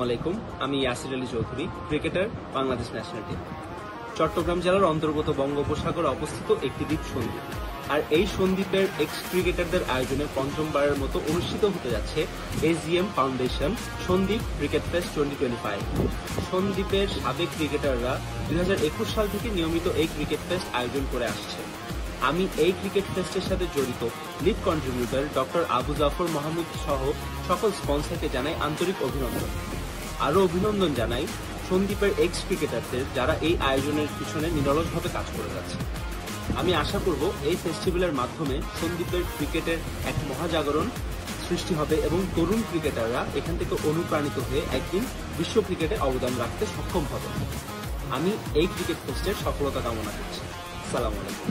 আলাইকুম, আমি Yasir Ali Chowdhury, cricketer, Bangladesh national team. Chattogram জেলার অন্তর্গত বঙ্গোপসাগরে অবস্থিত একটি দ্বীপ সন্দ্বীপ। আর এই সন্দ্বীপের এক্স ক্রিকেটারদের আয়োজনে পঞ্চমবারের মতো অনুষ্ঠিত হতে যাচ্ছে AGM foundation Sandwip cricket fest 2025। সন্দ্বীপের সাবেক ক্রিকেটাররা 2021 সাল থেকে নিয়মিত এই ক্রিকেট ফেস্ট আয়োজন করে আসছে। আমি এই ক্রিকেট ফেস্টের সাথে জড়িত lead contributor doctor Abu Jafar Mahmud সহ সকল স্পন্সরকে জানাই আন্তরিক অভিনন্দন। আরও অভিনন্দন জানাই সন্দ্বীপের এক্স ক্রিকেটারদের, যারা এই আয়োজনের পিছনে নিরলসভাবে কাজ করে যাচ্ছে। আমি আশা করব এই ফেস্টিভ্যালের মাধ্যমে সন্দ্বীপের ক্রিকেটের এক মহাজাগরণ সৃষ্টি হবে এবং তরুণ ক্রিকেটাররা এখান থেকে অনুপ্রাণিত হয়ে একদিন বিশ্ব ক্রিকেটে অবদান রাখতে সক্ষম হবে। আমি এই ক্রিকেট ফেস্টের সফলতা কামনা করছি। আসসালামু আলাইকুম।